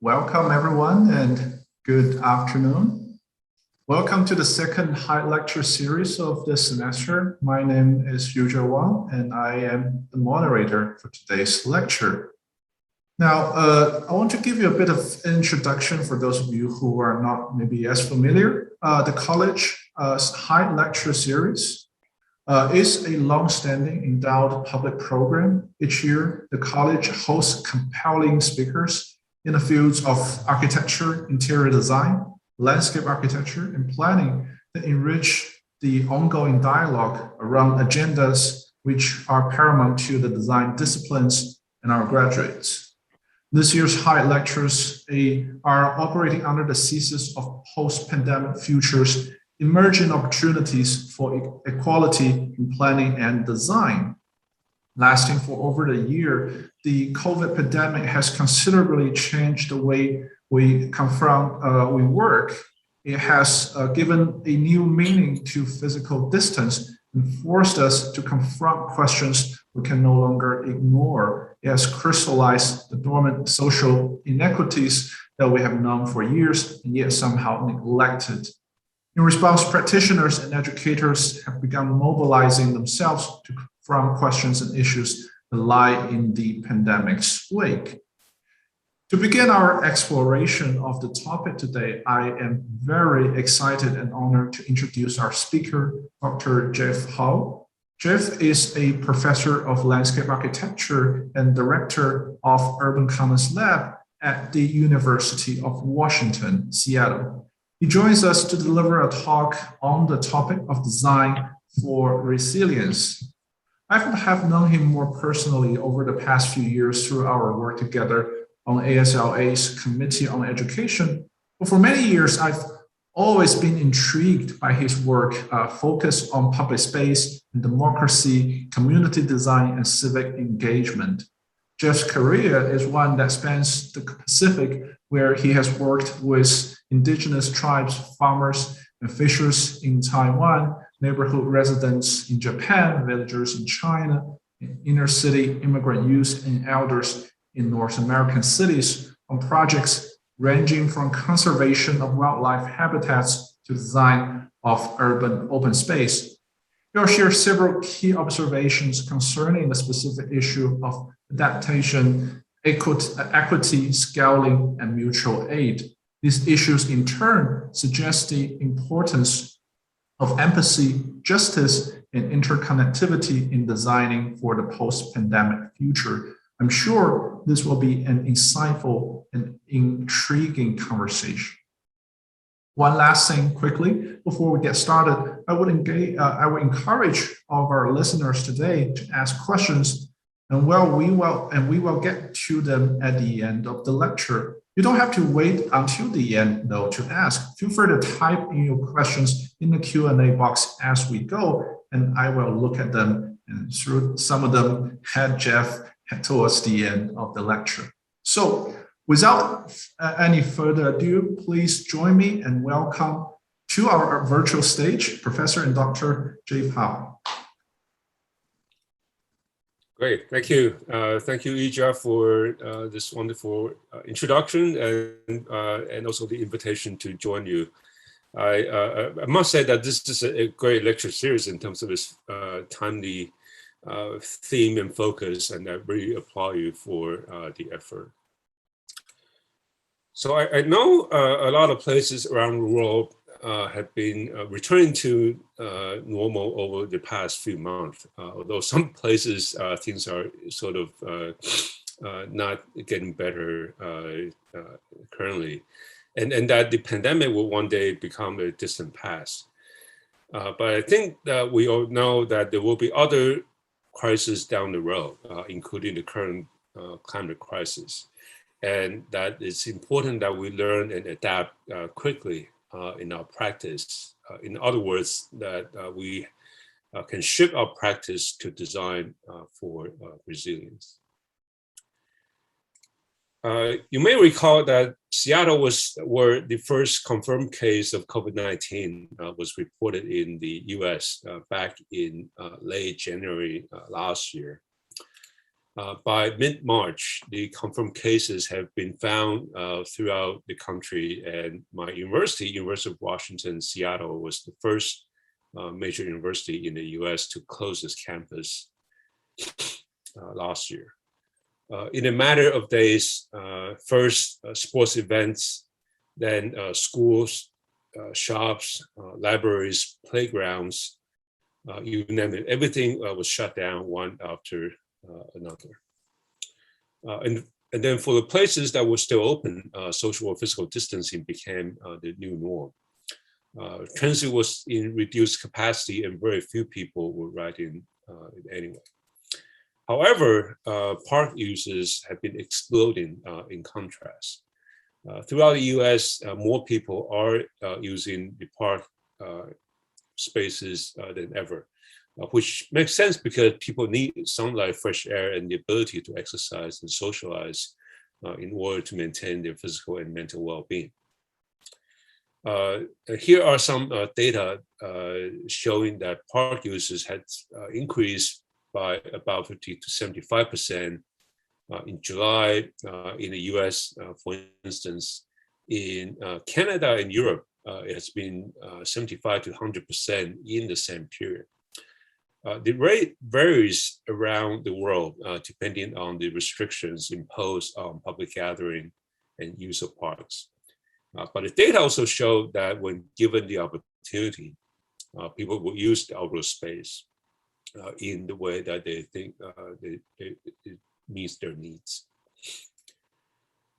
welcome everyone and good afternoon. Welcome to the second Hyde lecture series of this semester. My name is Yuja Wang and I am the moderator for today's lecture. Now, I want to give you a bit of introduction for those of you who are not maybe as familiar. The college Hyde lecture series is a long-standing endowed public program. Each year, the college hosts compelling speakers in the fields of architecture, interior design, landscape architecture, and planning that enrich the ongoing dialogue around agendas which are paramount to the design disciplines and our graduates. This year's Hyde lectures are operating under the thesis of post-pandemic futures, emerging opportunities for equality in planning and design. Lasting for over a year, the COVID pandemic has considerably changed the way we we work. It has given a new meaning to physical distance and forced us to confront questions we can no longer ignore. It has crystallized the dormant social inequities that we have known for years and yet somehow neglected. In response, practitioners and educators have begun mobilizing themselves to confront questions and issues that lie in the pandemic's wake. To begin our exploration of the topic today, I am very excited and honored to introduce our speaker, Dr. Jeff Hyde. Jeff is a professor of landscape architecture and director of Urban Commons Lab at the University of Washington, Seattle. He joins us to deliver a talk on the topic of design for resilience. I have known him more personally over the past few years through our work together on ASLA's Committee on Education. But for many years, I've always been intrigued by his work focused on public space and democracy, community design, and civic engagement. Jeff's career is one that spans the Pacific, where he has worked with indigenous tribes, farmers, and fishers in Taiwan, neighborhood residents in Japan, villagers in China, inner city immigrant youth and elders in North American cities on projects ranging from conservation of wildlife habitats to design of urban open space. He'll share several key observations concerning the specific issue of adaptation, equity, scaling, and mutual aid. These issues in turn suggest the importance of empathy, justice, and interconnectivity in designing for the post-pandemic future. I'm sure this will be an insightful and intriguing conversation. One last thing quickly, before we get started, I would encourage all of our listeners today to ask questions, and we will get to them at the end of the lecture. You don't have to wait until the end, though, to ask. Feel free to type in your questions in the Q&A box as we go, and I will look at them, and through some of them, head Jeff towards the end of the lecture. So without any further ado, please join me and welcome to our virtual stage, Professor and Dr. Jeff Hyde. Great, thank you. Thank you, Ija, for this wonderful introduction and also the invitation to join you. I must say that this is a great lecture series in terms of its timely theme and focus, and I really applaud you for the effort. So I know a lot of places around the world have been returning to normal over the past few months, although some places things are sort of not getting better currently, and that the pandemic will one day become a distant past. But I think that we all know that there will be other crises down the road, including the current climate crisis, and that it's important that we learn and adapt quickly in our practice. In other words, that we can shift our practice to design for resilience. You may recall that Seattle where the first confirmed case of COVID-19 was reported in the US back in late January last year. By mid-March, the confirmed cases have been found throughout the country, and my university, University of Washington, Seattle, was the first major university in the US to close its campus last year. In a matter of days, first sports events, then schools, shops, libraries, playgrounds, you name it, everything was shut down one after another. And then for the places that were still open, social or physical distancing became the new norm. Transit was in reduced capacity and very few people were riding anyway. However, park uses have been exploding in contrast. Throughout the US, more people are using the park spaces than ever, which makes sense because people need sunlight, fresh air, and the ability to exercise and socialize in order to maintain their physical and mental well-being. Here are some data showing that park uses had increased by about 50 to 75% in July in the US, for instance. In Canada and Europe, it has been 75 to 100% in the same period. The rate varies around the world depending on the restrictions imposed on public gathering and use of parks. But the data also show that when given the opportunity, people will use the outdoor space in the way that they think it meets their needs.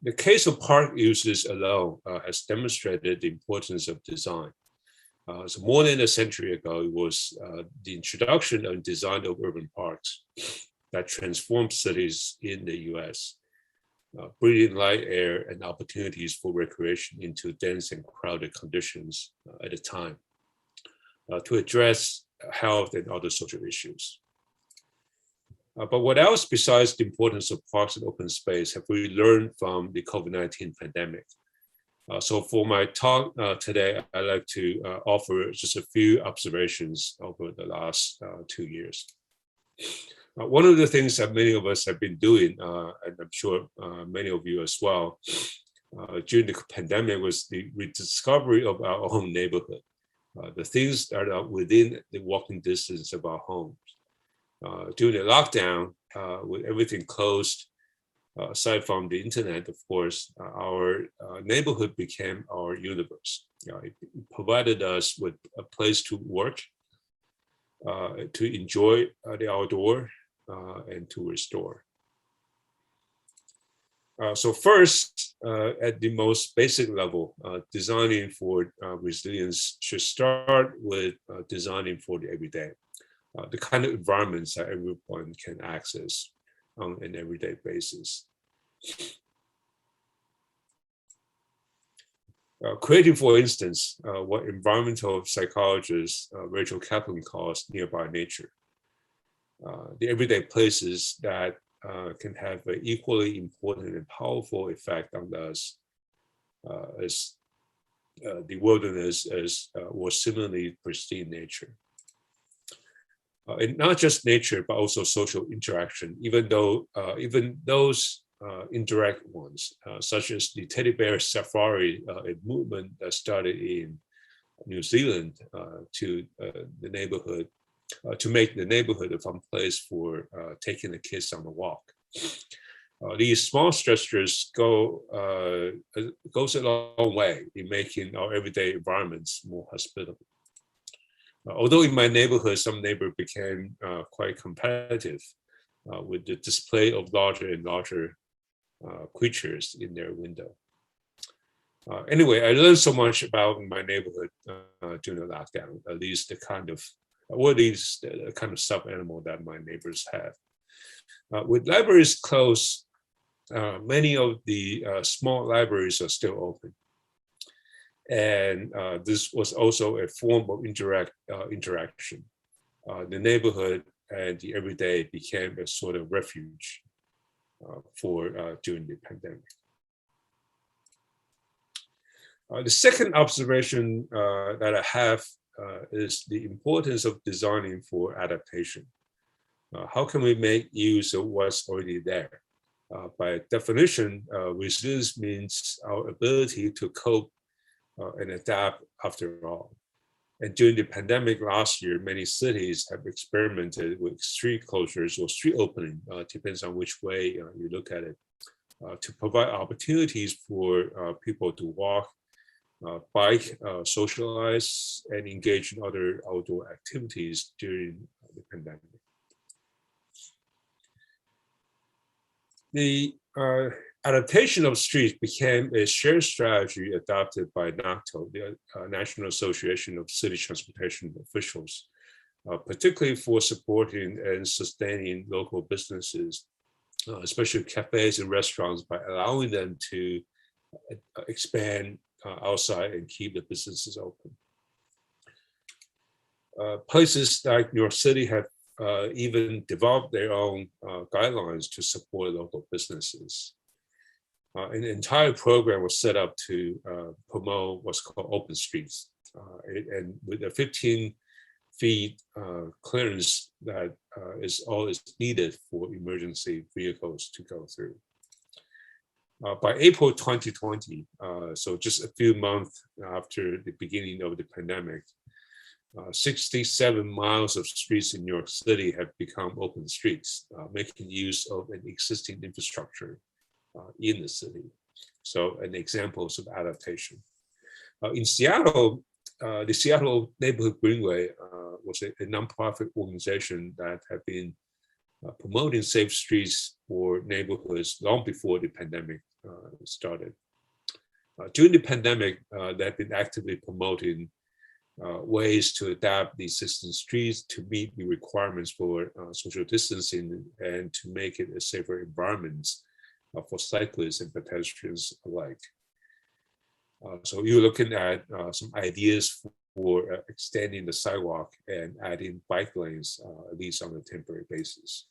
The case of park uses alone has demonstrated the importance of design. So more than a century ago, it was the introduction and design of urban parks that transformed cities in the US, breathing light air and opportunities for recreation into dense and crowded conditions at the time to address health and other social issues. But what else besides the importance of parks and open space have we learned from the COVID-19 pandemic? So for my talk today, I'd like to offer just a few observations over the last 2 years. One of the things that many of us have been doing, and I'm sure many of you as well, during the pandemic was the rediscovery of our own neighborhood, the things that are within the walking distance of our homes. During the lockdown, with everything closed, aside from the internet, of course, our neighborhood became our universe. It provided us with a place to work, to enjoy the outdoor, and to restore. So first, at the most basic level, designing for resilience should start with designing for the everyday, the kind of environments that everyone can access on an everyday basis. Creating, for instance, what environmental psychologist Rachel Kaplan calls nearby nature, the everyday places that can have an equally important and powerful effect on us as the wilderness or similarly pristine nature. And not just nature, but also social interaction, even those indirect ones, such as the teddy bear safari, a movement that started in New Zealand to the neighborhood, to make the neighborhood a fun place for taking the kids on a walk. These small gestures goes a long way in making our everyday environments more hospitable. Although in my neighborhood, some neighbors became quite competitive with the display of larger and larger creatures in their window. Anyway, I learned so much about my neighborhood during the lockdown, at least the kind of stuffed animal that my neighbors have. With libraries closed, many of the small libraries are still open. And this was also a form of interaction. The neighborhood and the everyday became a sort of refuge during the pandemic. The second observation that I have is the importance of designing for adaptation. How can we make use of what's already there? By definition, resilience means our ability to cope and adapt after all. And during the pandemic last year, many cities have experimented with street closures or street opening, depends on which way you look at it, to provide opportunities for people to walk, bike, socialize, and engage in other outdoor activities during the pandemic. The adaptation of streets became a shared strategy adopted by NACTO, the National Association of City Transportation Officials, particularly for supporting and sustaining local businesses, especially cafes and restaurants, by allowing them to expand outside and keep the businesses open. Places like New York City have even developed their own guidelines to support local businesses. An entire program was set up to promote what's called open streets. And with a 15 feet clearance that is all is needed for emergency vehicles to go through. By April 2020, so just a few months after the beginning of the pandemic, 67 miles of streets in New York City have become open streets, making use of an existing infrastructure in the city. So an examples of adaptation. In Seattle, the Seattle Neighborhood Greenway was a nonprofit organization that had been promoting safe streets for neighborhoods long before the pandemic started. During the pandemic, they have been actively promoting ways to adapt the existing streets to meet the requirements for social distancing and to make it a safer environment for cyclists and pedestrians alike. So you're looking at some ideas for extending the sidewalk and adding bike lanes, at least on a temporary basis.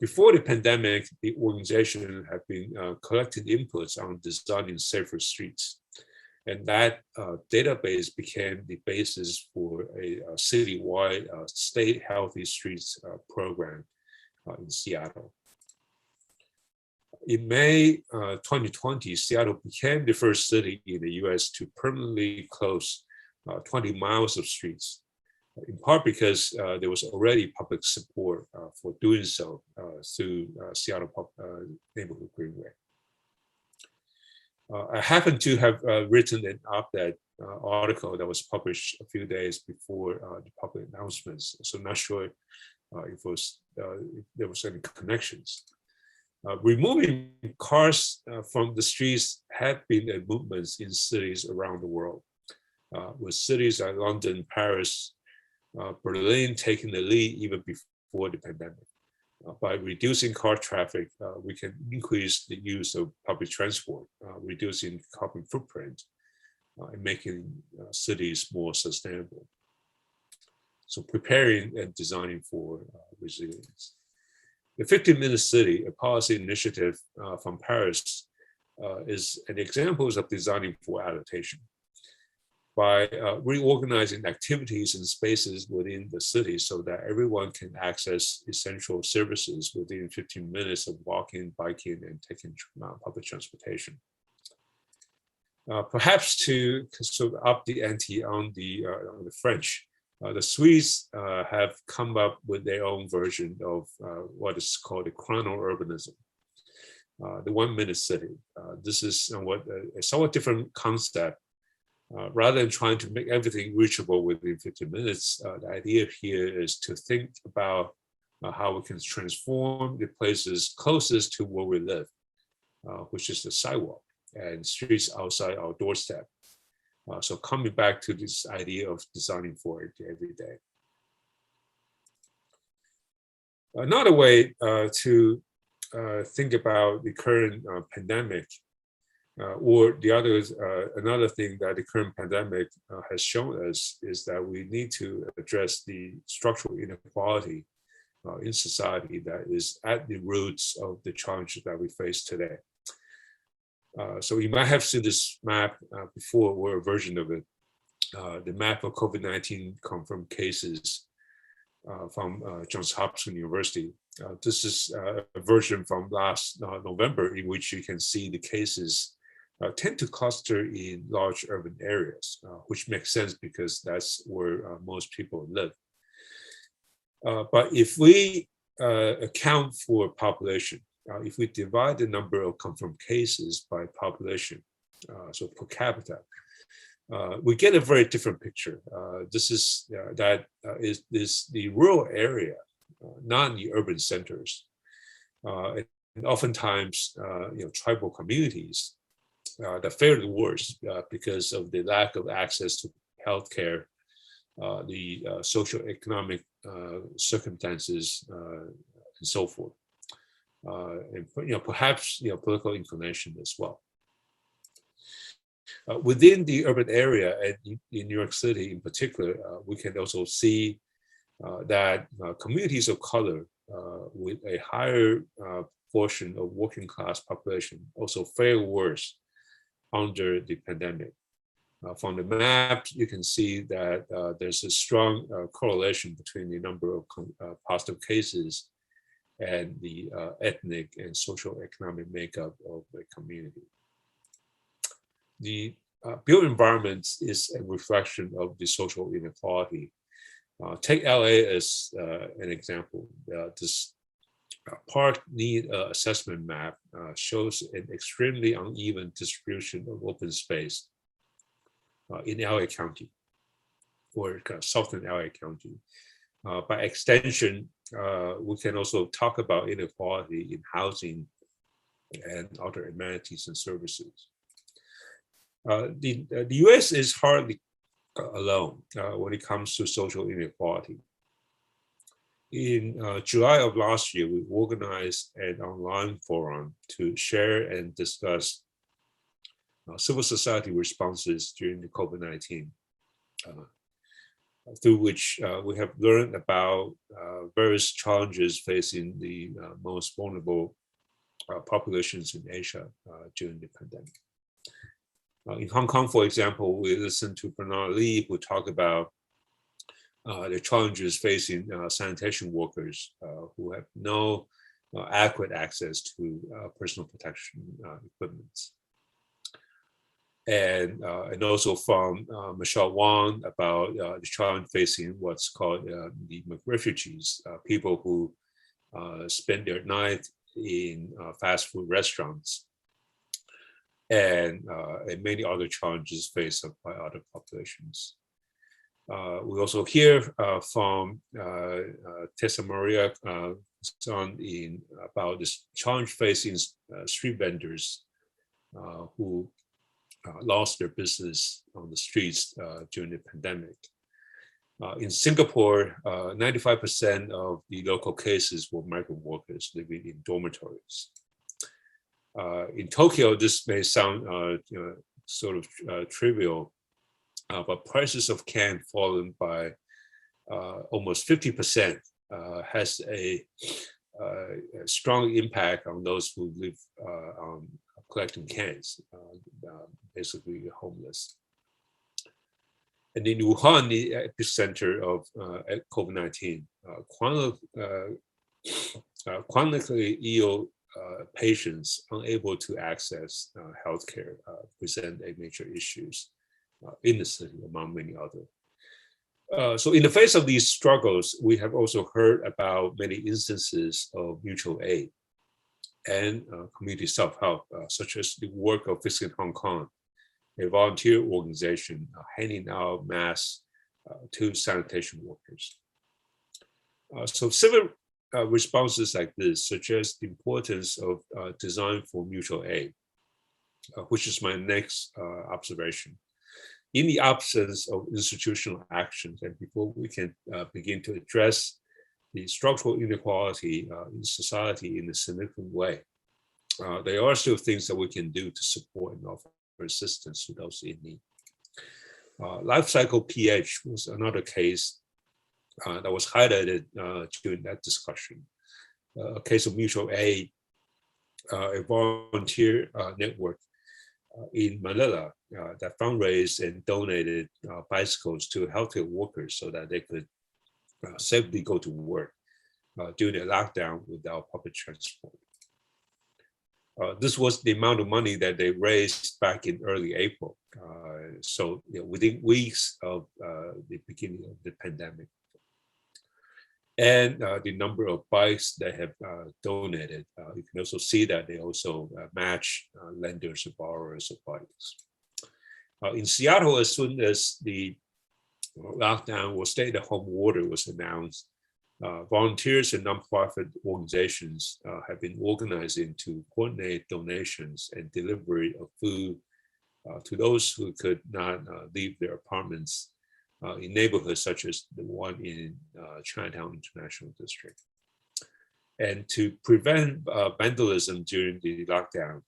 Before the pandemic, the organization had been collecting inputs on designing safer streets. And that database became the basis for a citywide state healthy streets program in Seattle. In May 2020, Seattle became the first city in the US to permanently close 20 miles of streets, in part because there was already public support for doing so through Seattle Neighborhood Greenway. I happen to have written an op-ed article that was published a few days before the public announcements, so I'm not sure if there was any connections. Removing cars from the streets had been a movement in cities around the world, with cities like London, Paris, Berlin taking the lead even before the pandemic. By reducing car traffic, we can increase the use of public transport, reducing carbon footprint, and making cities more sustainable. So preparing and designing for resilience. The 15-minute city, a policy initiative from Paris, is an example of designing for adaptation. By reorganizing activities and spaces within the city so that everyone can access essential services within 15 minutes of walking, biking, and taking public transportation. Perhaps to sort of up the ante on the French, the Swedes have come up with their own version of what is called the Chrono Urbanism, the 1-minute city. This is a somewhat different concept. Rather than trying to make everything reachable within 15 minutes, the idea here is to think about how we can transform the places closest to where we live, which is the sidewalk and streets outside our doorstep. So coming back to this idea of designing for it every day. Another way to think about the current pandemic, or the others, another thing that the current pandemic has shown us is that we need to address the structural inequality in society that is at the roots of the challenges that we face today. So you might have seen this map before, or a version of it, the map of COVID-19 confirmed cases from Johns Hopkins University. This is a version from last November in which you can see the cases tend to cluster in large urban areas, which makes sense because that's where most people live. But if we account for population, if we divide the number of confirmed cases by population, so per capita, we get a very different picture. This is the rural area, not the urban centers, and oftentimes tribal communities that fare the worst because of the lack of access to healthcare, the socioeconomic circumstances, and so forth, and perhaps political inclination as well. Within the urban area and in New York City in particular, we can also see that communities of color with a higher portion of working class population also fare worse under the pandemic. From the map, you can see that there's a strong correlation between the number of positive cases and the ethnic and social economic makeup of the community. The built environment is a reflection of the social inequality. Take LA as an example. This park need assessment map shows an extremely uneven distribution of open space in LA County, or southern LA County. By extension, we can also talk about inequality in housing and other amenities and services. The US is hardly alone when it comes to social inequality. In July of last year, we organized an online forum to share and discuss civil society responses during the COVID-19, through which we have learned about various challenges facing the most vulnerable populations in Asia during the pandemic. In Hong Kong, for example, we listened to Bernard Lee, who talked about the challenges facing sanitation workers who have no adequate access to personal protection equipment. And also from Michelle Wong about the challenge facing what's called the refugees, people who spend their night in fast food restaurants, and many other challenges faced by other populations. We also hear from Tessa Maria Son about this challenge facing street vendors who lost their business on the streets during the pandemic. In Singapore, 95% of the local cases were migrant workers living in dormitories. In Tokyo, this may sound sort of trivial, but prices of can fallen by almost 50%, has a strong impact on those who live on collecting cans, basically homeless. And in Wuhan, the epicenter of COVID-19, chronically ill patients unable to access healthcare present a major issues in the city, among many others. So in the face of these struggles, we have also heard about many instances of mutual aid and community self-help, such as the work of Visit Hong Kong, a volunteer organization handing out masks to sanitation workers. So civil responses like this suggest the importance of design for mutual aid, which is my next observation. In the absence of institutional actions, and before we can begin to address the structural inequality in society in a significant way, there are still things that we can do to support and offer assistance to those in need. Life cycle pH was another case that was highlighted during that discussion. A case of mutual aid, a volunteer network in Manila that fundraised and donated bicycles to healthcare workers so that they could safely go to work during the lockdown without public transport. This was the amount of money that they raised back in early April. So within weeks of the beginning of the pandemic. And the number of bikes they have donated. You can also see that they also match lenders or borrowers of bikes. In Seattle, as soon as the lockdown or stay-at-home order was announced, volunteers and nonprofit organizations have been organizing to coordinate donations and delivery of food to those who could not leave their apartments in neighborhoods such as the one in Chinatown International District. And to prevent vandalism during the lockdown,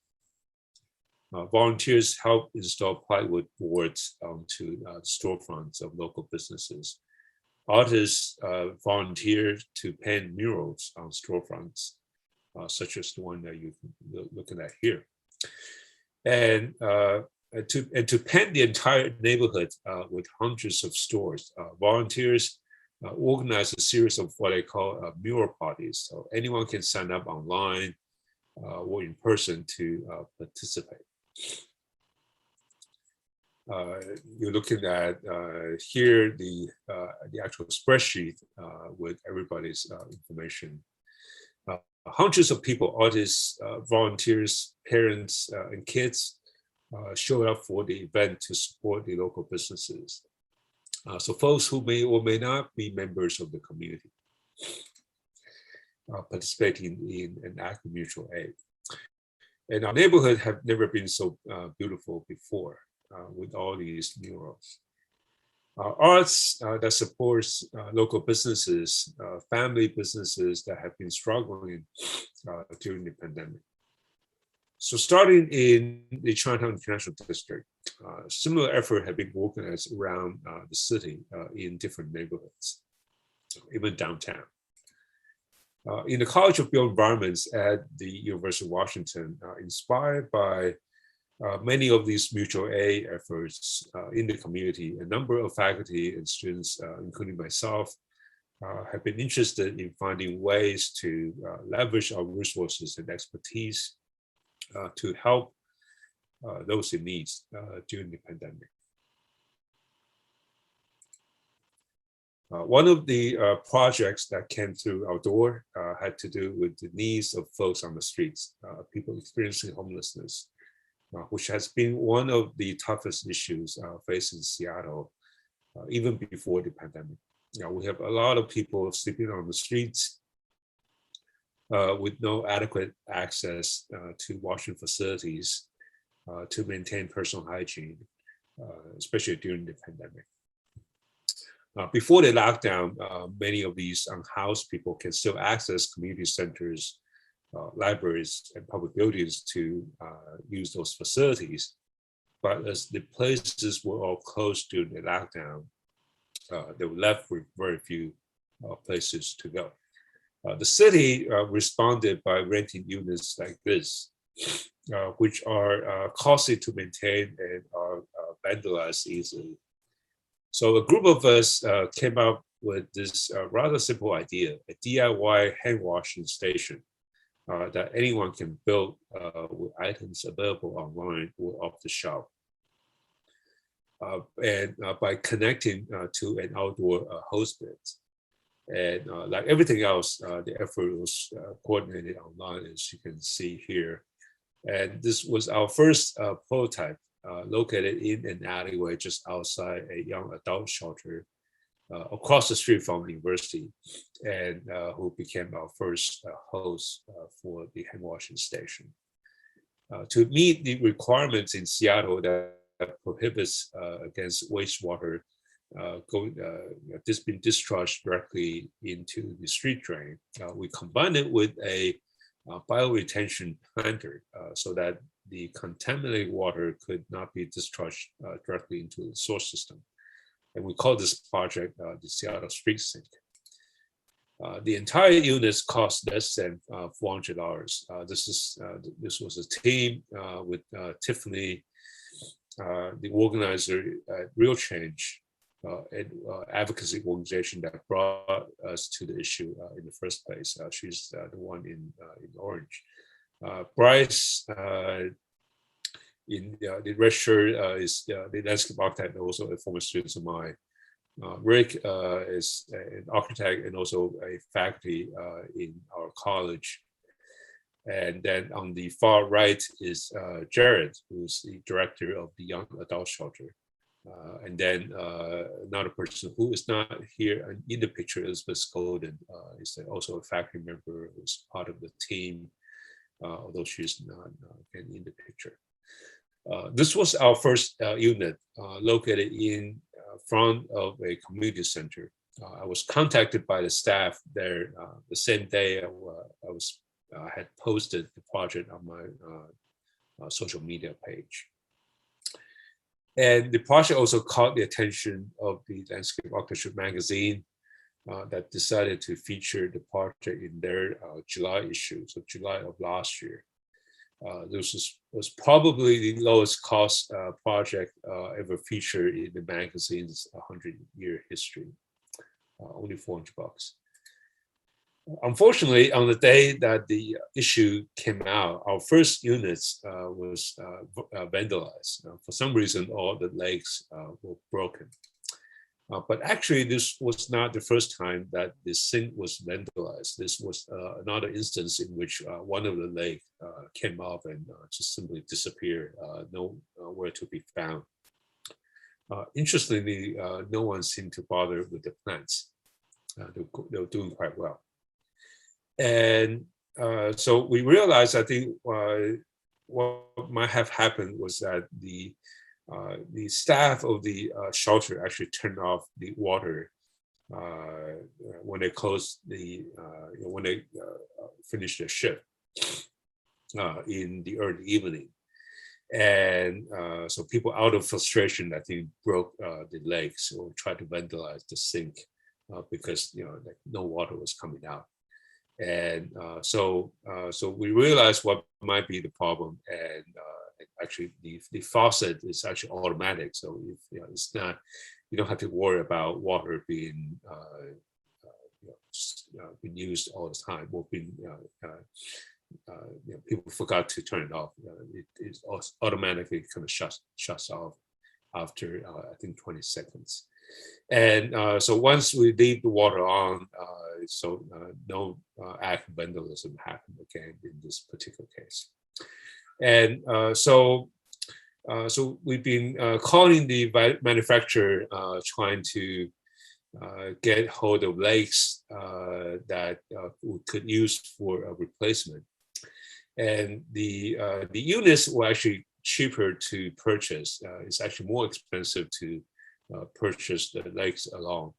volunteers helped install plywood boards onto storefronts of local businesses. Artists volunteered to paint murals on storefronts, such as the one that you're looking at here. And to paint the entire neighborhood with hundreds of stores, volunteers organized a series of what they call mural parties. So anyone can sign up online or in person to participate. You're looking at here the actual spreadsheet with everybody's information. Hundreds of people, artists, volunteers, parents, and kids showed up for the event to support the local businesses. So folks who may or may not be members of the community participating in an act of mutual aid. And our neighborhood have never been so beautiful before with all these murals. Arts that supports local businesses, family businesses that have been struggling during the pandemic. So starting in the Chinatown International District, similar effort had been organized around the city in different neighborhoods, even downtown. In the College of Built Environments at the University of Washington, inspired by many of these mutual aid efforts in the community, a number of faculty and students, including myself, have been interested in finding ways to leverage our resources and expertise to help those in need during the pandemic. One of the projects that came through our door had to do with the needs of folks on the streets, people experiencing homelessness, which has been one of the toughest issues facing Seattle, even before the pandemic. We have a lot of people sleeping on the streets with no adequate access to washing facilities to maintain personal hygiene, especially during the pandemic. Before the lockdown, many of these unhoused people can still access community centers, libraries, and public buildings to use those facilities. But as the places were all closed during the lockdown, they were left with very few places to go. The city responded by renting units like this, which are costly to maintain and are vandalized easily. So a group of us came up with this rather simple idea, a DIY hand washing station that anyone can build with items available online or off the shelf. And by connecting to an outdoor hose bit. And like everything else, the effort was coordinated online, as you can see here. And this was our first prototype located in an alleyway just outside a young adult shelter across the street from the university, and who became our first host for the hand washing station. To meet the requirements in Seattle that prohibits against wastewater being discharged directly into the street drain, we combined it with a bioretention planter so that the contaminated water could not be discharged directly into the source system. And we call this project the Seattle Street Sink. The entire units cost less than $400. This was a team with Tiffany, the organizer at Real Change, advocacy organization that brought us to the issue in the first place. She's the one in orange. Bryce in the red shirt is the landscape architect and also a former student of mine. Rick is an architect and also a faculty in our college. And then on the far right is Jared, who's the director of the Young Adult Shelter. And then another person who is not here in the picture, Elizabeth Golden, is also a faculty member who's part of the team, although she's not in the picture. This was our first unit located in front of a community center. I was contacted by the staff there the same day I had posted the project on my social media page. And the project also caught the attention of the Landscape Architecture magazine that decided to feature the project in their July issue, so July of last year. This was probably the lowest cost project ever featured in the magazine's 100-year history, only $400. Unfortunately, on the day that the issue came out, our first units was vandalized. For some reason, all the legs were broken. But actually, this was not the first time that the sink was vandalized. This was another instance in which one of the legs came off and just simply disappeared, nowhere to be found. Interestingly, no one seemed to bother with the plants. They were doing quite well. And so we realized, I think, what might have happened was that the staff of the shelter actually turned off the water when they closed when they finished their shift in the early evening. And so people, out of frustration, I think, broke the legs or tried to vandalize the sink because no water was coming out. And so we realized what might be the problem, and actually the faucet is actually automatic, so if, it's not, you don't have to worry about water being being used all the time, or being people forgot to turn it off. It automatically kind of shuts off after I think 20 seconds. And so once we leave the water on, no act of vandalism happened again in this particular case. And so we've been calling the manufacturer, trying to get hold of legs that we could use for a replacement. And the units were actually cheaper to purchase. It's actually more expensive to purchase the legs alone.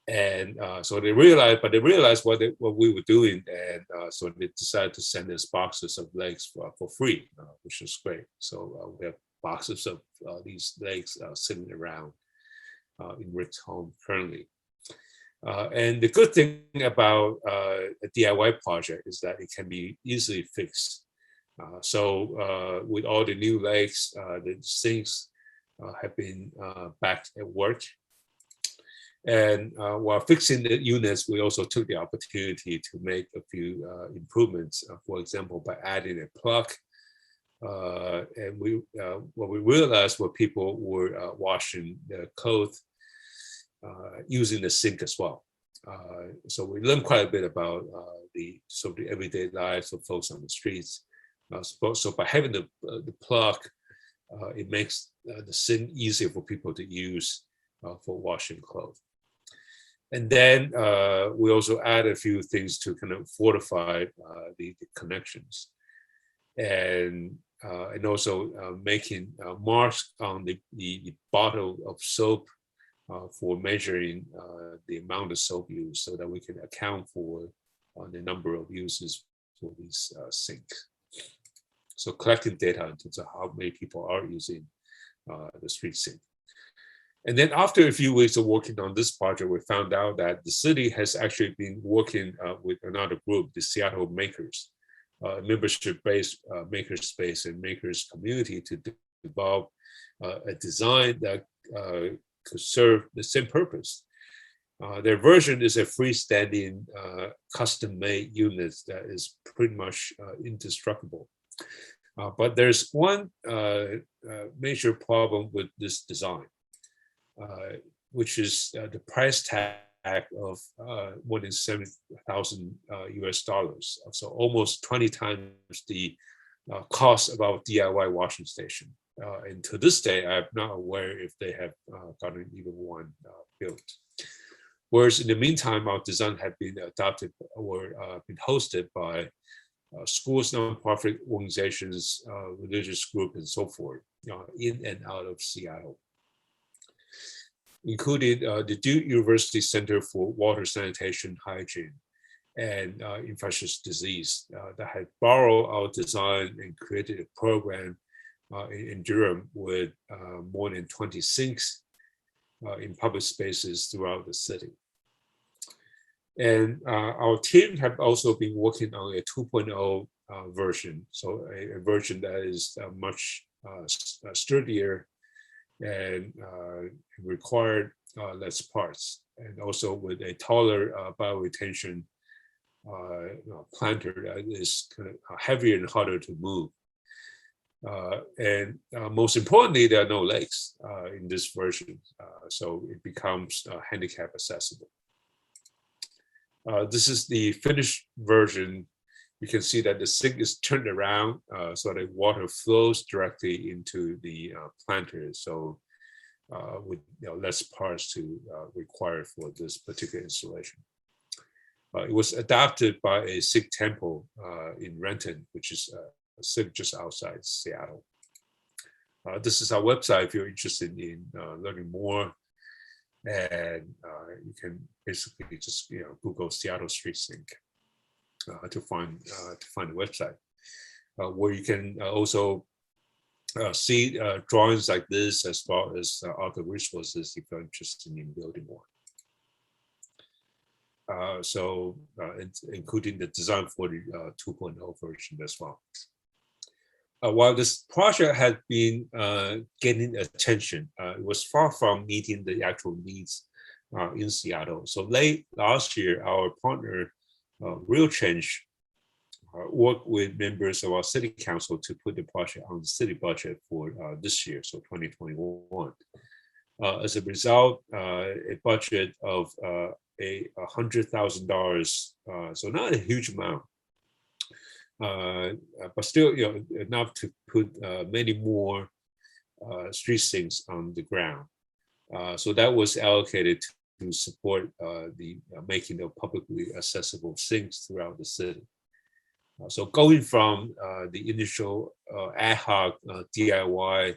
And so they realized what we were doing, and so they decided to send us boxes of legs for free, which is great. So we have boxes of these legs sitting around in Rick's home currently. And the good thing about a DIY project is that it can be easily fixed. So with all the new legs, the sinks have been back at work. And while fixing the units, we also took the opportunity to make a few improvements. For example, by adding a plug. And what we realized was people were washing their clothes using the sink as well. So we learned quite a bit about the everyday lives of folks on the streets. So by having the plug, it makes the sink easier for people to use for washing clothes. And then we also add a few things to kind of fortify the connections, and also making marks on the bottle of soap for measuring the amount of soap used, so that we can account for the number of uses for these sinks. So collecting data in terms of how many people are using the street sink. And then after a few weeks of working on this project, we found out that the city has actually been working with another group, the Seattle Makers, membership-based makerspace and makers community, to develop a design that could serve the same purpose. Their version is a freestanding, custom-made unit that is pretty much indestructible. But there's one major problem with this design, which is the price tag of more than $70,000 US dollars. So almost 20 times the cost of our DIY washing station. And to this day, I'm not aware if they have gotten even one built. Whereas in the meantime, our design had been adopted or been hosted by schools, nonprofit organizations, religious groups, and so forth, in and out of Seattle, including the Duke University Center for Water Sanitation, Hygiene, and Infectious Disease that had borrowed our design and created a program in Durham with more than 20 sinks in public spaces throughout the city. And our team have also been working on a 2.0 version, so a version that is much sturdier and required less parts, and also with a taller bioretention planter that is kind of heavier and harder to move. And most importantly, there are no legs in this version, so it becomes handicap accessible. This is the finished version. You can see that the sink is turned around so that water flows directly into the planter. So with less parts to require for this particular installation. It was adopted by a Sikh temple in Renton, which is a city just outside Seattle. This is our website if you're interested in learning more. And you can basically just Google Seattle Street Sink to find the website, where you can also see drawings like this, as well as other resources if you're interested in building one. So including the design for the 2.0 version as well. While this project had been getting attention, it was far from meeting the actual needs in Seattle. So late last year, our partner, Real Change, worked with members of our city council to put the project on the city budget for this year, so 2021. As a result, a budget of $100,000, so not a huge amount, but still, enough to put many more street sinks on the ground. So that was allocated to support the making of publicly accessible sinks throughout the city. So going from the initial ad hoc DIY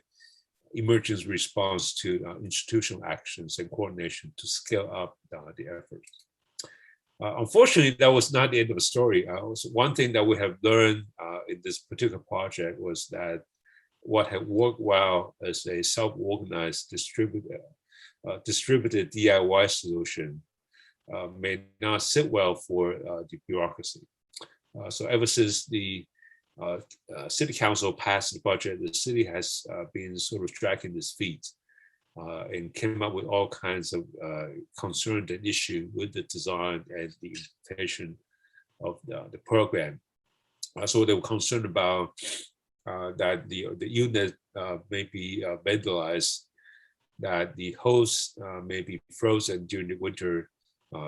emergency response to institutional actions and coordination to scale up the efforts. Unfortunately, that was not the end of the story. One thing that we have learned in this particular project was that what had worked well as a self-organized distributed DIY solution may not sit well for the bureaucracy. So ever since the city council passed the budget, the city has been sort of dragging its feet and came up with all kinds of concerns and issues with the design and the implementation of the program. So they were concerned about that the unit may be vandalized, that the hose may be frozen during the winter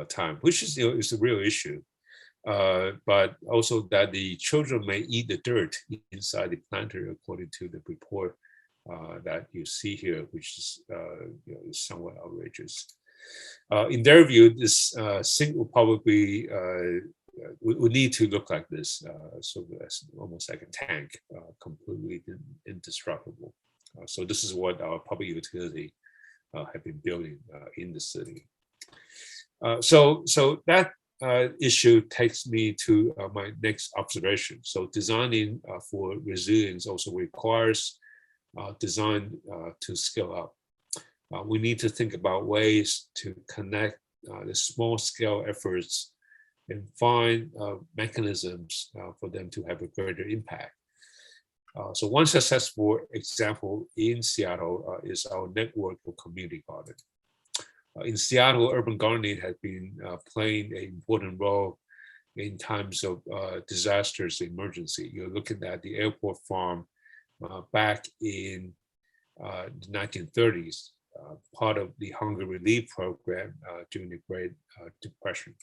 time, which is is a real issue. But also that the children may eat the dirt inside the planter, according to the report that you see here, which is is somewhat outrageous. In their view, this sink will probably would need to look like this, so that's almost like a tank, completely indestructible. So this is what our public utility have been building in the city. So that issue takes me to my next observation. So designing for resilience also requires design to scale up. We need to think about ways to connect the small scale efforts and find mechanisms for them to have a greater impact. So one successful example in Seattle is our network of community garden. In Seattle, urban gardening has been playing an important role in times of disasters, emergency. You're looking at the airport farm back in the 1930s, part of the hunger relief program during the Great Depression.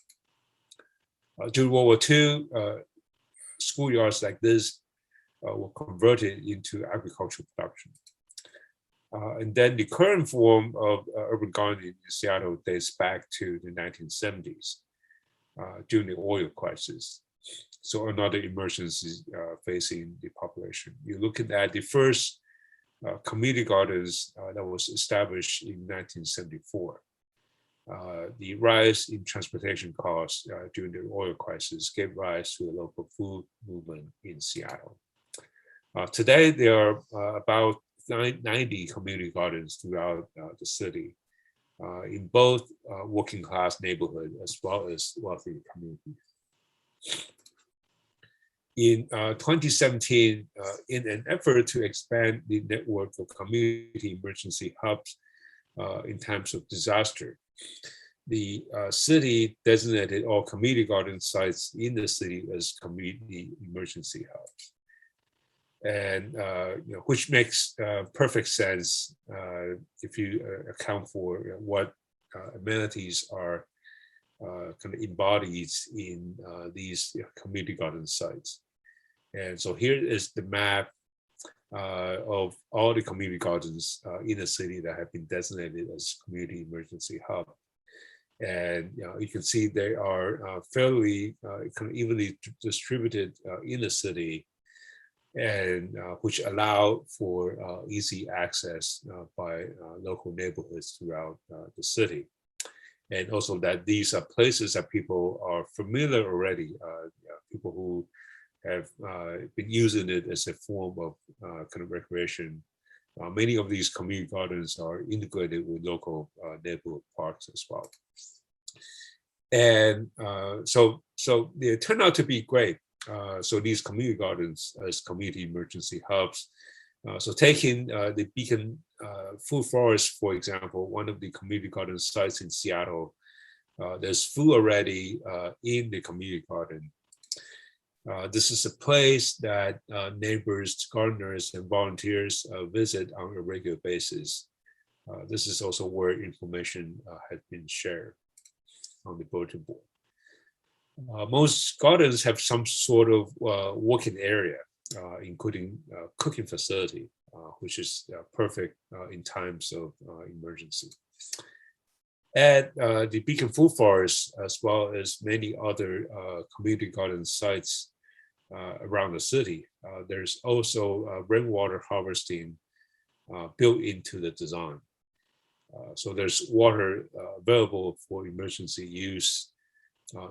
During World War II, schoolyards like this were converted into agricultural production. And then the current form of urban gardening in Seattle dates back to the 1970s during the oil crisis. So another emergency facing the population. You're looking at the first community gardens that was established in 1974. The rise in transportation costs during the oil crisis gave rise to a local food movement in Seattle. Today, there are about 90 community gardens throughout the city in both working class neighborhoods as well as wealthy communities. In 2017, in an effort to expand the network of community emergency hubs in times of disaster, the city designated all community garden sites in the city as community emergency hubs. And which makes perfect sense if you account for what amenities are kind of embodied in these community garden sites. And so here is the map of all the community gardens in the city that have been designated as community emergency hub. And you can see they are fairly kind of evenly distributed in the city, and which allow for easy access by local neighborhoods throughout the city. And also that these are places that people are familiar already, people who have been using it as a form of kind of recreation. Many of these community gardens are integrated with local neighborhood parks as well. And so they turn out to be great. So these community gardens as community emergency hubs. So taking the Beacon Food Forest, for example, one of the community garden sites in Seattle, there's food already in the community garden. This is a place that neighbors, gardeners, and volunteers visit on a regular basis. This is also where information has been shared on the bulletin board. Most gardens have some sort of working area, including cooking facility, which is perfect in times of emergency. At the Beacon Food Forest, as well as many other community garden sites around the city, there's also rainwater harvesting built into the design. So there's water available for emergency use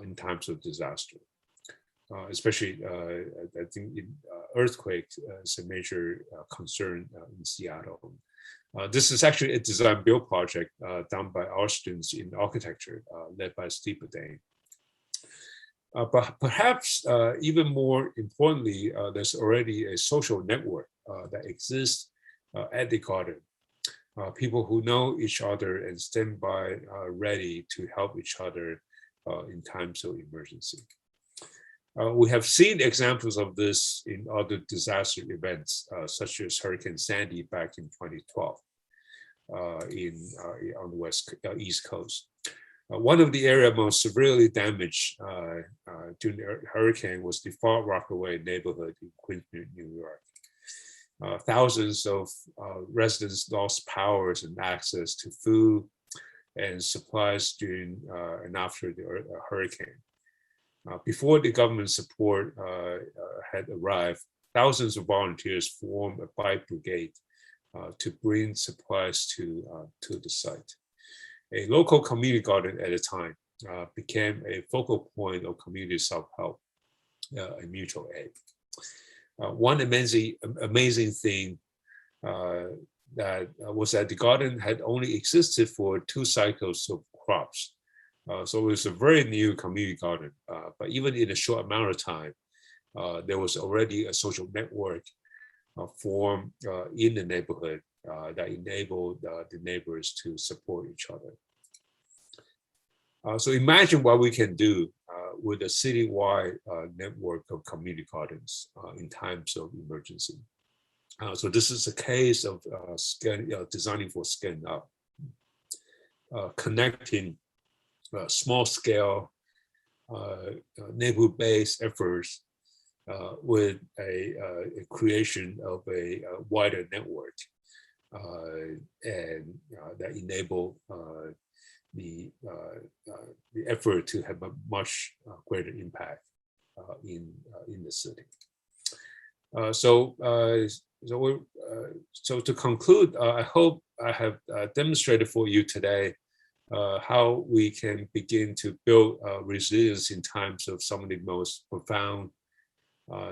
in times of disaster, especially I think earthquake is a major concern in Seattle. This is actually a design build project done by our students in architecture, led by Steve Bourdain. But perhaps even more importantly, there's already a social network that exists at the garden. People who know each other and stand by ready to help each other in times of emergency. We have seen examples of this in other disaster events, such as Hurricane Sandy back in 2012 on the East Coast. One of the areas most severely damaged during the hurricane was the Far Rockaway neighborhood in Queens, New York. Thousands of residents lost powers and access to food and supplies during and after the hurricane. Before the government support had arrived, thousands of volunteers formed a bike brigade to bring supplies to the site. A local community garden at the time became a focal point of community self-help and mutual aid. One amazing thing that was that the garden had only existed for 2 cycles of crops. So it was a very new community garden, but even in a short amount of time, there was already a social network formed in the neighborhood that enabled the neighbors to support each other. So imagine what we can do with a citywide network of community gardens in times of emergency. So this is a case of designing for scaling up, connecting small-scale neighborhood-based efforts with a creation of a wider network, and that enable the effort to have a much greater impact in the city. So to conclude, I hope I have demonstrated for you today how we can begin to build resilience in times of some of the most profound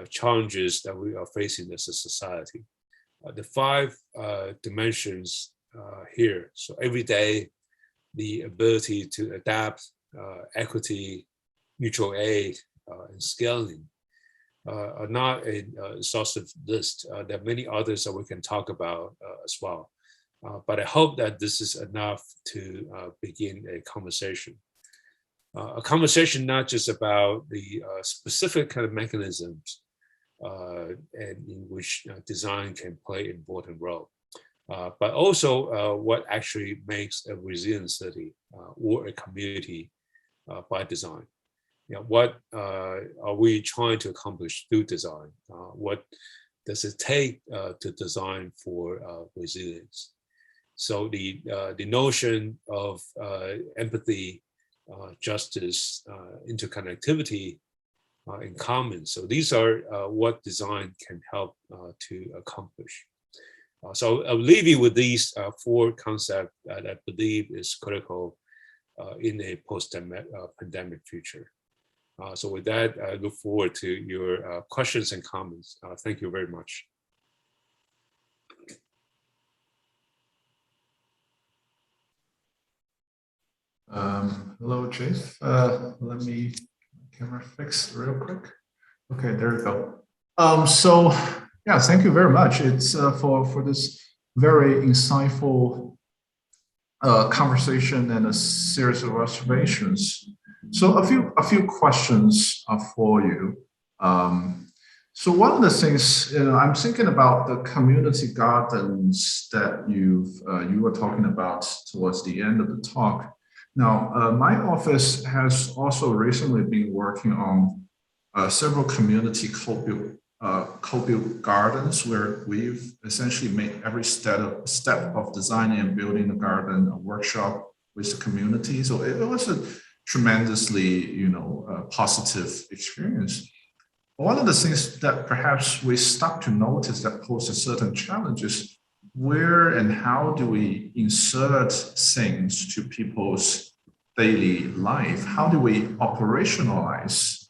challenges that we are facing as a society. The 5 dimensions here. So every day, the ability to adapt, equity, mutual aid, and scaling are not an exhaustive list. There are many others that we can talk about as well. But I hope that this is enough to begin a conversation not just about the specific kind of mechanisms and in which design can play an important role, but also what actually makes a resilient city or a community by design. What are we trying to accomplish through design? What does it take to design for resilience? So the notion of empathy, justice, interconnectivity, in common. So these are what design can help to accomplish. So I'll leave you with these 4 concepts that I believe is critical in a post-pandemic future. So with that, I look forward to your questions and comments. Thank you very much. Hello, Jeff. Let me camera fix real quick. Okay, there we go. So yeah, thank you very much. It's for this very insightful conversation and a series of observations. So a few questions for you. So one of the things, I'm thinking about the community gardens that you were talking about towards the end of the talk. Now, my office has also recently been working on several community co-built gardens where we've essentially made every step of designing and building a garden, a workshop with the community. So it was a tremendously, positive experience. One of the things that perhaps we start to notice that poses certain challenges: where and how do we insert things to people's daily life? How do we operationalize,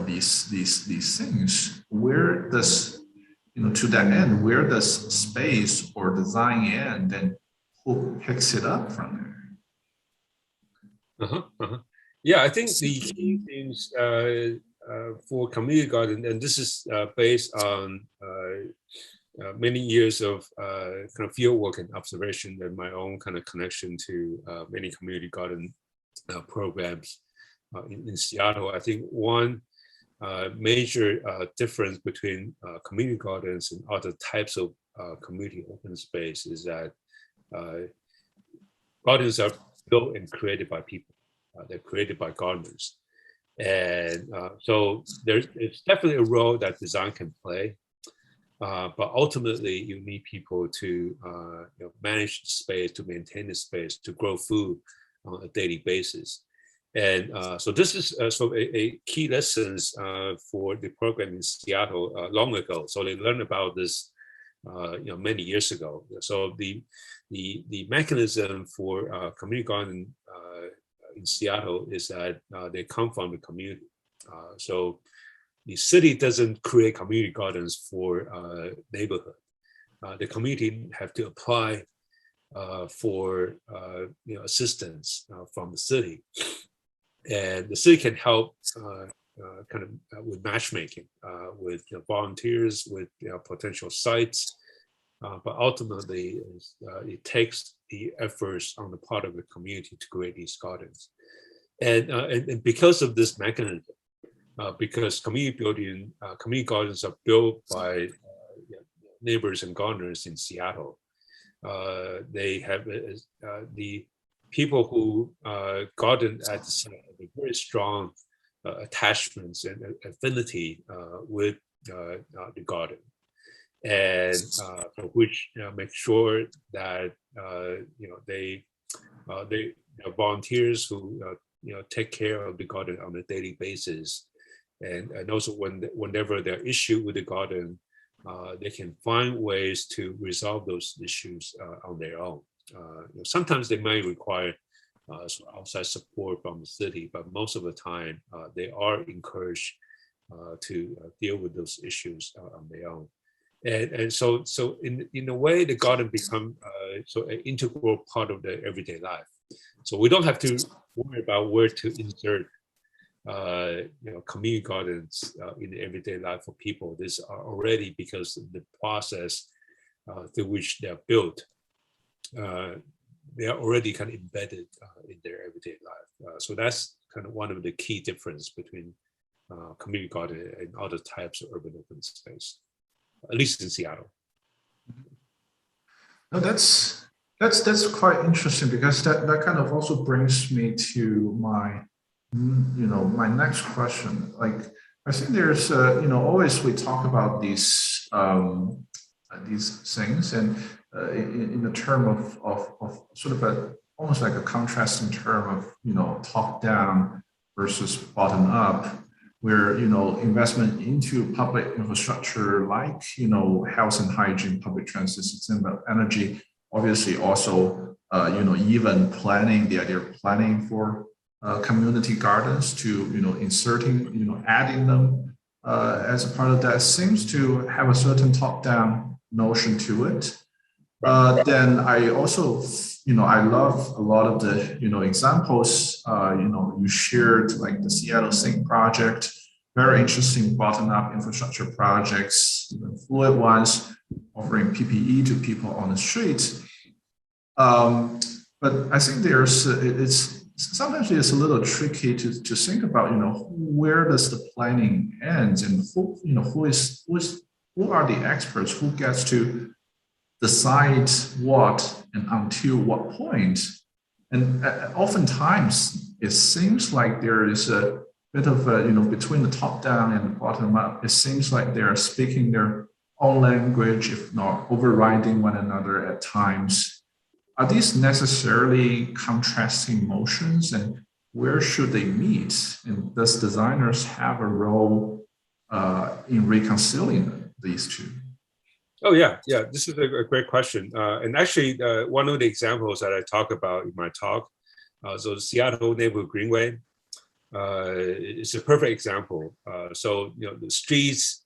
these things? Where does, to that end, where does space or design end, and who picks it up from there? Yeah, I think the key things for community garden, and this is based on many years of kind of field work and observation and my own kind of connection to many community garden programs in Seattle. I think one major difference between community gardens and other types of community open space is that gardens are built and created by people. They're created by gardeners. And so it's definitely a role that design can play. But ultimately, you need people to manage the space, to maintain the space, to grow food on a daily basis. And so this is a key lessons for the program in Seattle long ago. So they learned about this many years ago. So the mechanism for community garden in Seattle is that they come from the community. So the city doesn't create community gardens for neighborhood. The community have to apply for assistance from the city, and the city can help kind of with matchmaking, with volunteers, with potential sites. But ultimately, it takes the efforts on the part of the community to create these gardens. And because of this mechanism, because community gardens are built by neighbors and gardeners in Seattle. They have the people who garden at the site have a very strong attachments and affinity with the garden, and for which make sure that they volunteers who take care of the garden on a daily basis, and also whenever there are issues with the garden, they can find ways to resolve those issues on their own. Sometimes they may require outside support from the city, but most of the time they are encouraged to deal with those issues on their own. And so in a way, the garden become an integral part of their everyday life. So we don't have to worry about where to insert community gardens in the everyday life for people. This are already, because of the process through which they're built, they are already kind of embedded in their everyday life. So that's kind of one of the key difference between community garden and other types of urban open space, at least in Seattle. No, that's quite interesting, because that kind of also brings me to my my next question. Like, I think there's always we talk about these things, and in the term of sort of almost like a contrasting term of top down versus bottom up, where investment into public infrastructure like health and hygiene, public transit system, energy, obviously also even planning, the idea of planning for community gardens, to inserting adding them as a part of that, seems to have a certain top-down notion to it. Then I also I love a lot of the examples you shared, like the Seattle Sync project, very interesting bottom-up infrastructure projects, even fluid ones, offering PPE to people on the street. But I think sometimes it's a little tricky to think about where does the planning end, and who are the experts, who gets to decide what and until what point. And oftentimes it seems like there is a bit of between the top down and the bottom up, it seems like they are speaking their own language, if not overriding one another at times. Are these necessarily contrasting motions, and where should they meet? And does designers have a role in reconciling these two? Oh yeah. This is a great question. And actually, one of the examples that I talk about in my talk, so the Seattle Neighborhood Greenway, is a perfect example. So the streets,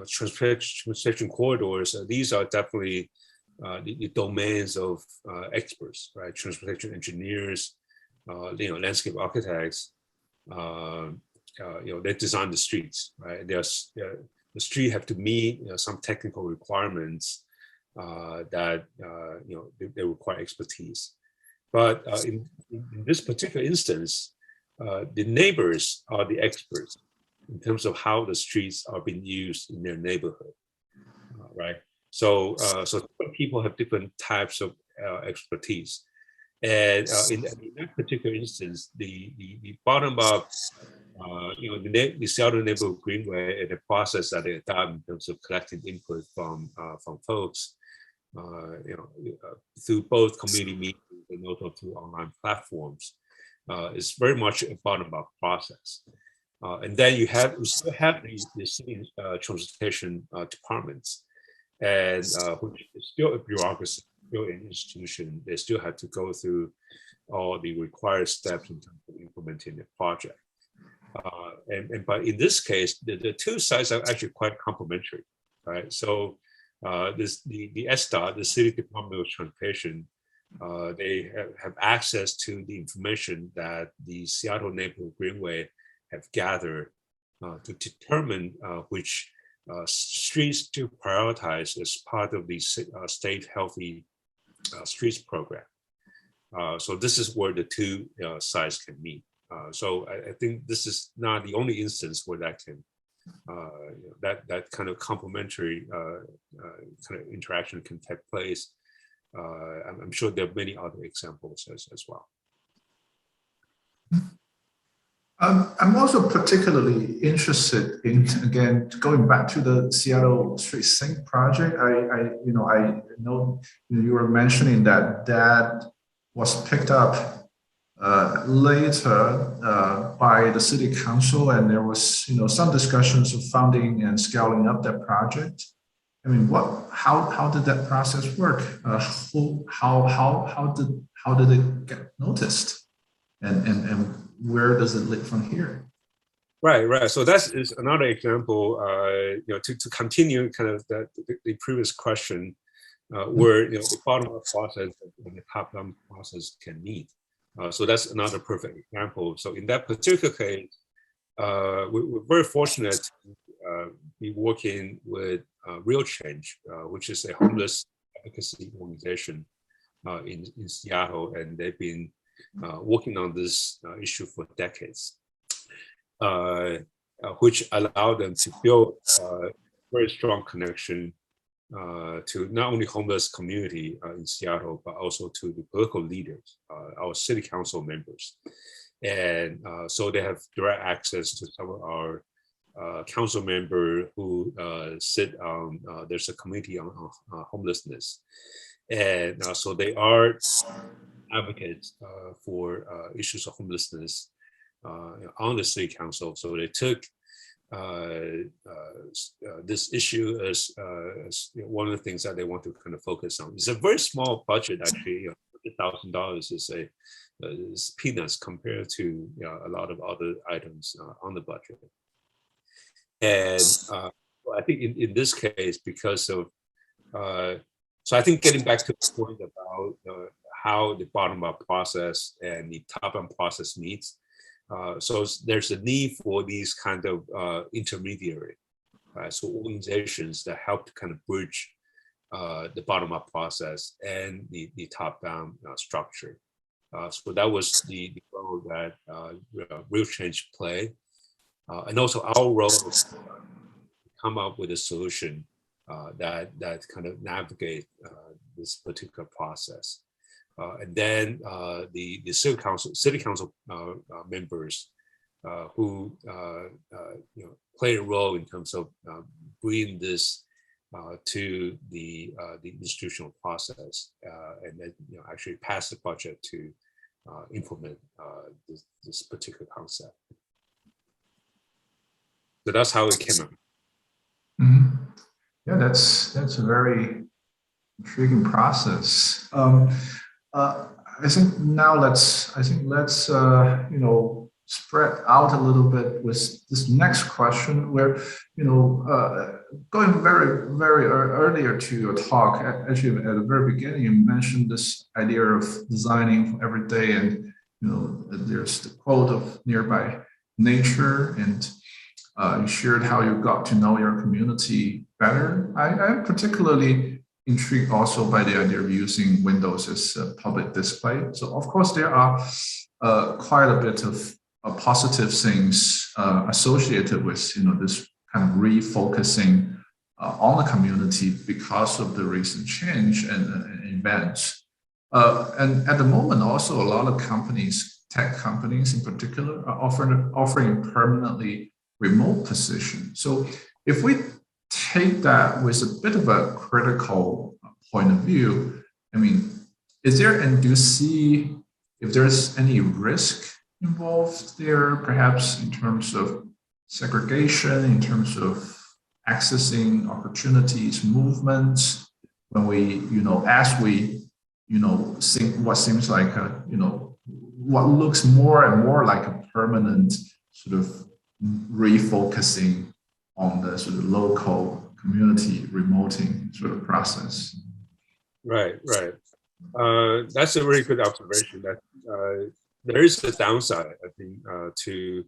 transportation corridors, these are definitely the domains of experts, right? Transportation engineers, landscape architects. They design the streets, right? The street have to meet some technical requirements that they require expertise. But in this particular instance, the neighbors are the experts in terms of how the streets are being used in their neighborhood, right? So people have different types of expertise, and in that particular instance, the bottom up, the Seattle Neighborhood Greenway, and the process that they adopt in terms of collecting input from folks, through both community meetings and also through online platforms, is very much a bottom up process. And then you still have the city transportation departments, and which is still a bureaucracy, still an institution. They still have to go through all the required steps in terms of implementing the project. But in this case, the two sides are actually quite complementary, right? So the SDOT, the City Department of Transportation, they have access to the information that the Seattle Neighborhood Greenway have gathered to determine which streets to prioritize as part of the state healthy streets program. So this is where the two sides can meet. So I think this is not the only instance where that can that kind of complementary kind of interaction can take place. I'm sure there are many other examples as well. I'm also particularly interested in, again, going back to the Seattle Street Sync project. I know you were mentioning that was picked up later by the city council, and there was some discussions of funding and scaling up that project. I mean, how did that process work? How did it get noticed, and where does it lead from here? Right. So that is another example. To continue kind of the previous question, where the bottom-up process and the top-down process can meet. So that's another perfect example. So in that particular case, we're very fortunate to be working with Real Change, which is a homeless advocacy organization in Seattle, and they've been working on this issue for decades, which allowed them to build a very strong connection to not only homeless community in Seattle, but also to the political leaders, our city council members. And so they have direct access to some of our council members who sit on, there's a committee on homelessness. And so they are advocates for issues of homelessness on the city council. So they took this issue as one of the things that they want to kind of focus on. It's a very small budget, actually. $100,000 is peanuts compared to a lot of other items on the budget. And I think in this case, because of so I think getting back to the point about how the bottom-up process and the top-down process meets. So there's a need for these kind of intermediary, so organizations that help to kind of bridge the bottom-up process and the top-down structure. So that was the role that Real Change played, and also our role is to come up with a solution that kind of navigate this particular process. And then the city council members who play a role in terms of bringing this to the institutional process, and then actually pass the budget to implement this particular concept. So that's how it came out. Mm-hmm. Yeah, that's a very intriguing process. I think now let's spread out a little bit with this next question, where going very earlier to your talk, actually at the very beginning, you mentioned this idea of designing for every day, and there's the quote of nearby nature, and you shared how you got to know your community better. I'm particularly intrigued also by the idea of using windows as a public display. So of course there are quite a bit of positive things associated with this kind of refocusing on the community because of the recent change and events. And at the moment also a lot of companies, tech companies in particular, are offering permanently remote position. So if we take that with a bit of a critical point of view, I mean, is there, and do you see if there's any risk involved there, perhaps in terms of segregation, in terms of accessing opportunities, movements, when we, as we, think what seems like a, what looks more and more like a permanent sort of refocusing on the sort of local community remoting sort of process. Right. That's a very good observation. That there is a downside, I think, to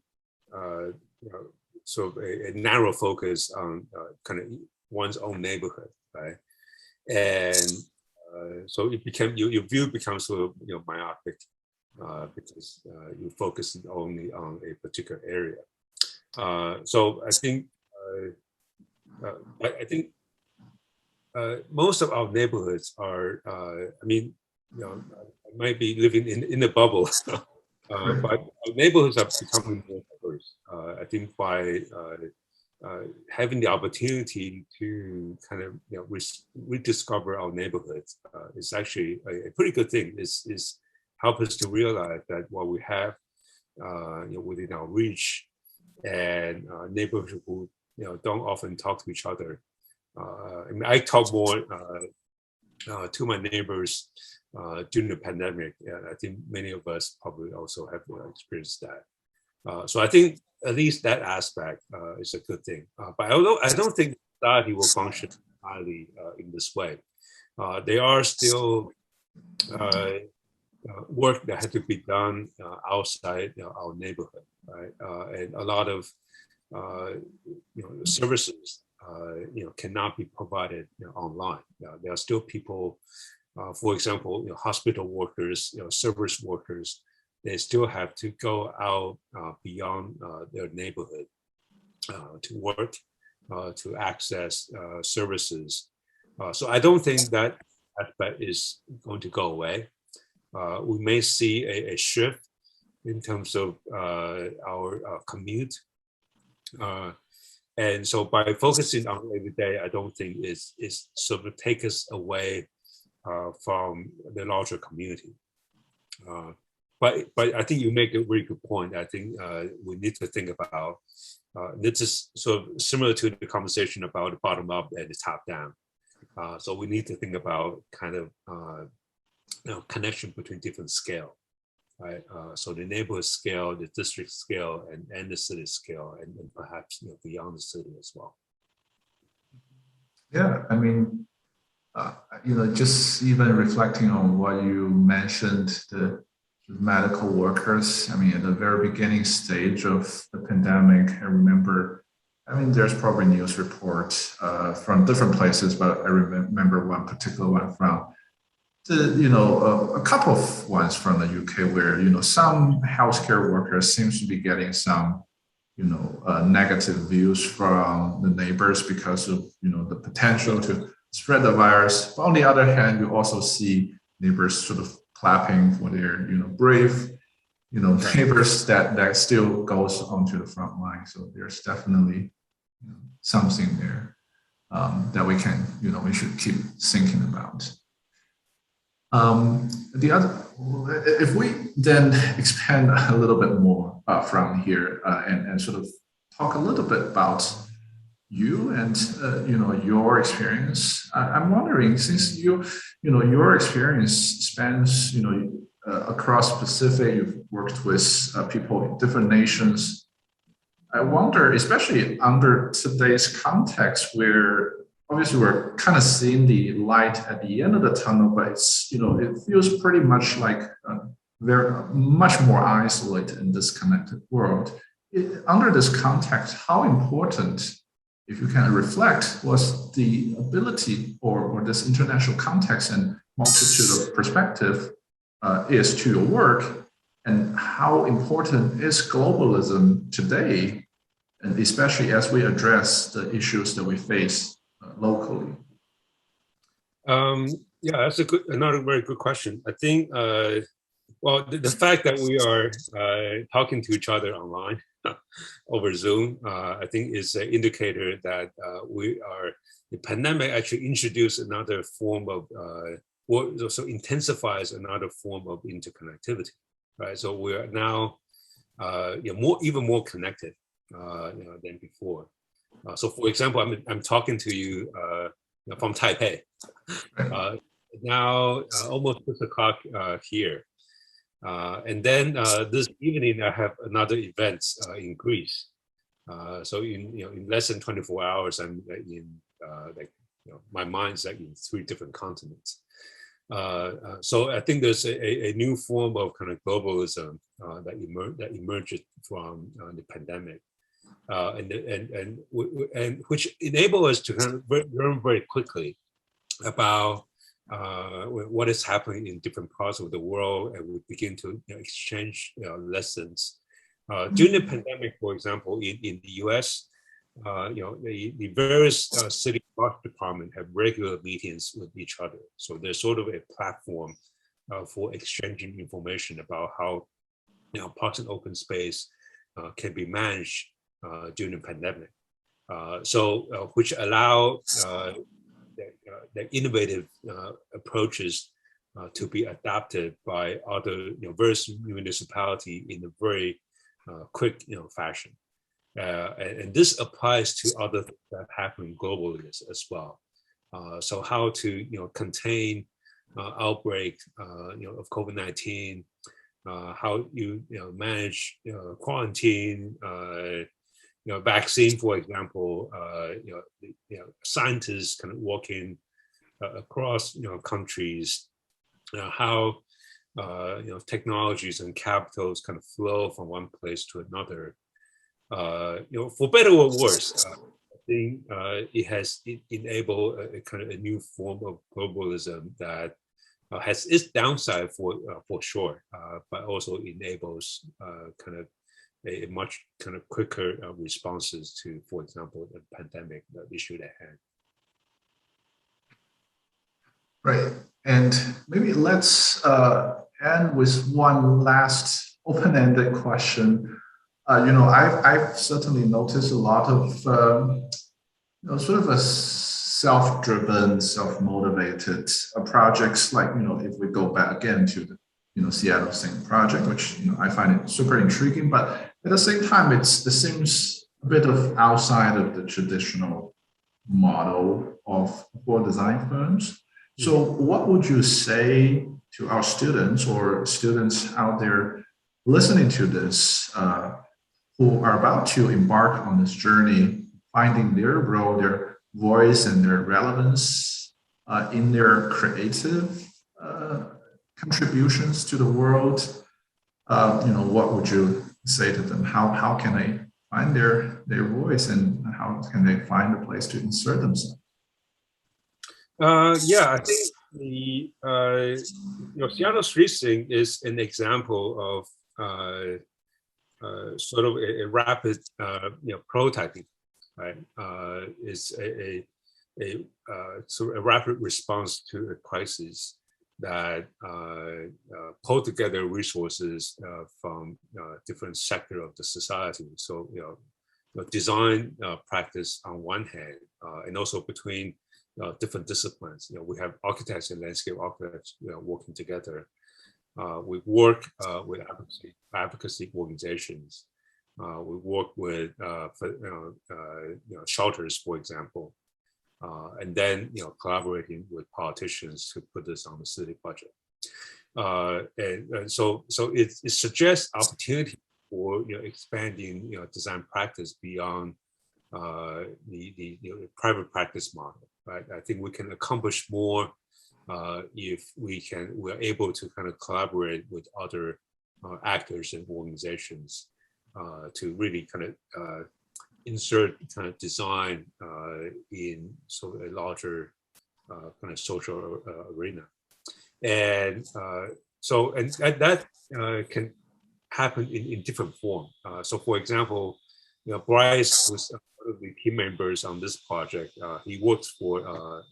sort of a narrow focus on kind of one's own neighborhood, right? And So it became your view becomes sort of myopic because you focus only on a particular area. So I think most of our neighborhoods are. I mean, I might be living in a bubble, but our neighborhoods are becoming more diverse. I think by having the opportunity to kind of rediscover our neighborhoods is actually a pretty good thing. Is help us to realize that what we have within our reach, and neighborhoods who don't often talk to each other. I mean, I talk more to my neighbors during the pandemic, and I think many of us probably also have experienced that. So I think at least that aspect is a good thing. But although I don't think society will function entirely in this way, there are still work that had to be done outside our neighborhood, right? And a lot of services cannot be provided online. There are still people, for example, hospital workers, service workers. They still have to go out beyond their neighborhood to work, to access services. So I don't think that aspect is going to go away. We may see a shift in terms of our commute. And so by focusing on every day, I don't think it's sort of take us away from the larger community. But I think you make a very good point. I think we need to think about, this is sort of similar to the conversation about the bottom up and the top down. So we need to think about kind of connection between different scale, right? So the neighborhood scale, the district scale, and the city scale, and perhaps beyond the city as well. Yeah, I mean, just even reflecting on what you mentioned, the medical workers. I mean, at the very beginning stage of the pandemic, I remember. I mean, there's probably news reports from different places, but I remember one particular one from a couple of ones from the UK where some healthcare workers seems to be getting some negative views from the neighbors because of the potential to spread the virus. But on the other hand, you also see neighbors sort of clapping for their brave neighbors that still goes onto the front line. So there's definitely something there that we can we should keep thinking about. The other, if we then expand a little bit more from here and sort of talk a little bit about you and your experience, I'm wondering, since your experience spans across Pacific, you've worked with people in different nations. I wonder, especially under today's context, where obviously we're kind of seeing the light at the end of the tunnel, but it's it feels pretty much like very much more isolated and disconnected world. Under this context, how important, if you can reflect, was the ability or this international context and multitude of perspective is to your work, and how important is globalism today, and especially as we address the issues that we face locally? Yeah, that's another very good question. I think, well, the fact that we are talking to each other online over Zoom, I think is an indicator that the pandemic actually introduced another form of, so intensifies another form of interconnectivity, right? So we are now even more connected than before. So, for example, I'm talking to you from Taipei. Now almost 6 o'clock here, and then this evening I have another event in Greece. So in less than 24 hours, I'm in my mind's like in 3 different continents. So I think there's a new form of kind of globalism that emerged from the pandemic. And which enable us to kind of learn very quickly about what is happening in different parts of the world, and we begin to exchange lessons. During the pandemic, for example, in the U.S., the various city park departments have regular meetings with each other. So there's sort of a platform for exchanging information about how parks and open space can be managed during the pandemic. Which allow the innovative approaches to be adapted by other various municipalities in a very quick fashion. And this applies to other things that happen globally as well. So how to contain outbreak of COVID-19, how you manage quarantine, vaccine, for example, scientists kind of working across countries, how technologies and capitals kind of flow from one place to another. For better or worse, I think it has enabled a kind of a new form of globalism that has its downside for sure, but also enables kind of a much kind of quicker responses to, for example, the pandemic issue at hand. Right, and maybe let's end with one last open-ended question. I've certainly noticed a lot of sort of a self-driven, self-motivated projects. Like if we go back again to the Seattle Sync project, which I find it super intriguing, but at the same time, it seems a bit of outside of the traditional model for design firms. So, what would you say to our students or students out there listening to this? Who are about to embark on this journey, finding their role, their voice, and their relevance in their creative contributions to the world? What would you say to them? How can they find their voice, and how can they find a place to insert themselves? I think the Seattle Street Sync is an example of sort of a rapid, prototyping, right? It's a sort of a rapid response to a crisis that pulled together resources from different sectors of the society. So, design practice on one hand, and also between different disciplines. We have architects and landscape architects working together. We work with advocacy organizations. We work with shelters, for example, and then collaborating with politicians to put this on the city budget. And so it suggests opportunity for expanding design practice beyond the private practice model. Right? I think we can accomplish more if we're able to kind of collaborate with other actors and organizations to really kind of insert kind of design in sort of a larger kind of social arena. And that can happen in different forms. So for example, Bryce was one of the team members on this project. He works for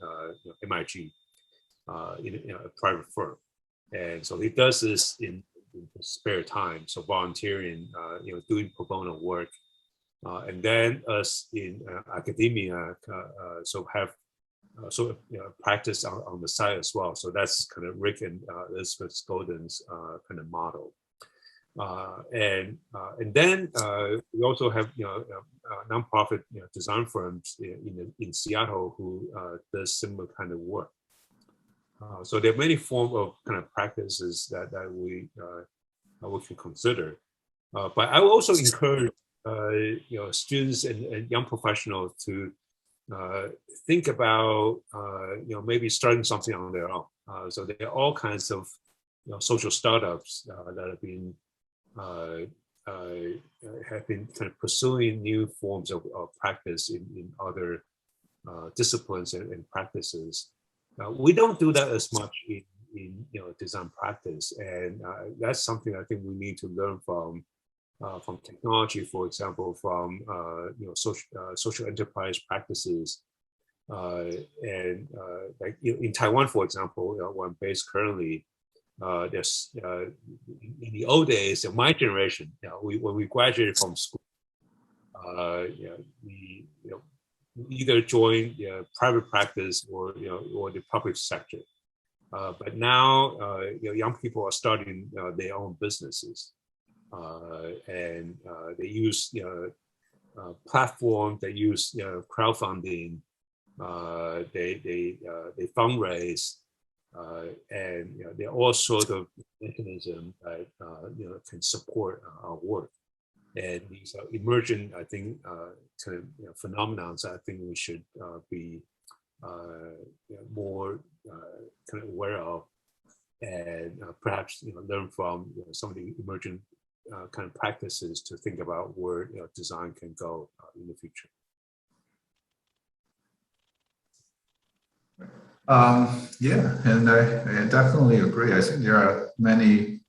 MIT. In a private firm, and so he does this in his spare time. So volunteering, doing pro bono work, and then us in academia, so have sort of practice on the side as well. So that's kind of Rick and Elizabeth Golden's kind of model. And then we also have nonprofit design firms in Seattle who does similar kind of work. So there are many forms of kind of practices that we can consider. But I will also encourage students and young professionals to think about maybe starting something on their own. So there are all kinds of social startups that have been kind of pursuing new forms of practice in other disciplines and practices. We don't do that as much in design practice, and that's something I think we need to learn from technology, for example, from social enterprise practices, and like in Taiwan, for example, where I'm based currently. There's in the old days, my generation, when we graduated from school, we either join private practice or the public sector. But now, young people are starting their own businesses, and they use platform, they use crowdfunding, they fundraise. And there are all sorts of mechanisms that can support our work, and these are emergent, I think, kind of phenomena. So I think we should be more kind of aware of, and perhaps learn from some of the emergent kind of practices to think about where design can go in the future. Yeah, and I definitely agree. I think there are many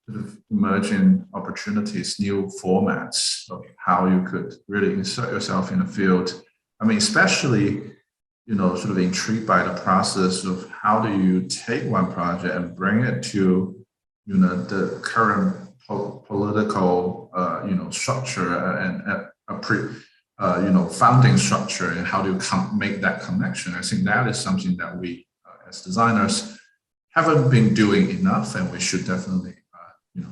sort of emerging opportunities, new formats of how you could really insert yourself in the field. I mean, especially, sort of intrigued by the process of how do you take one project and bring it to, the current political, structure and founding structure, and how do you make that connection? I think that is something that we, as designers, haven't been doing enough, and we should definitely,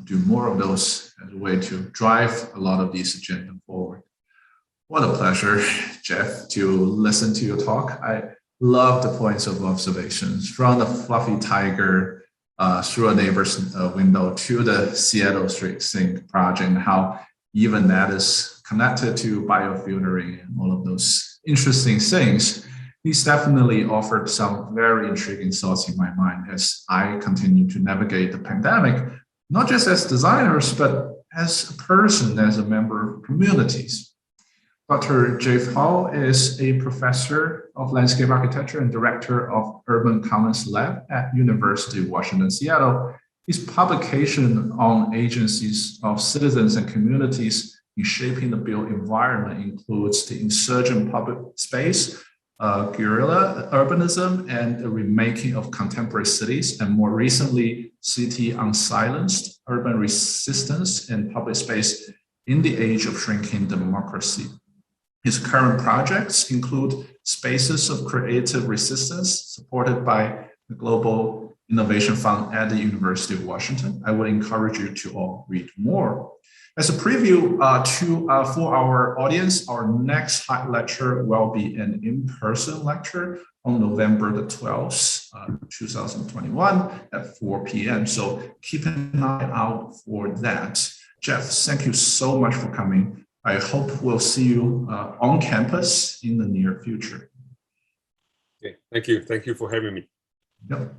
do more of those as a way to drive a lot of these agenda forward. What a pleasure, Jeff, to listen to your talk. I love the points of observations from the fluffy tiger through a neighbor's window to the Seattle Street Sink project, and how even that is connected to biofiltering and all of those interesting things. He's definitely offered some very intriguing thoughts in my mind as I continue to navigate the pandemic, not just as designers, but as a person, as a member of communities. Dr. Jeff Hall is a professor of landscape architecture and director of Urban Commons Lab at University of Washington, Seattle. His publication on agencies of citizens and communities in shaping the built environment includes the insurgent public space, guerrilla urbanism, and the remaking of contemporary cities, and more recently, city unsilenced, urban resistance and public space in the age of shrinking democracy. His current projects include spaces of creative resistance supported by the Global Innovation Fund at the University of Washington. I would encourage you to all read more. As a preview for our audience, our next Hyde lecture will be an in-person lecture on November the 12th, 2021 at 4 p.m. So keep an eye out for that. Jeff, thank you so much for coming. I hope we'll see you on campus in the near future. Okay, thank you. Thank you for having me. Yep.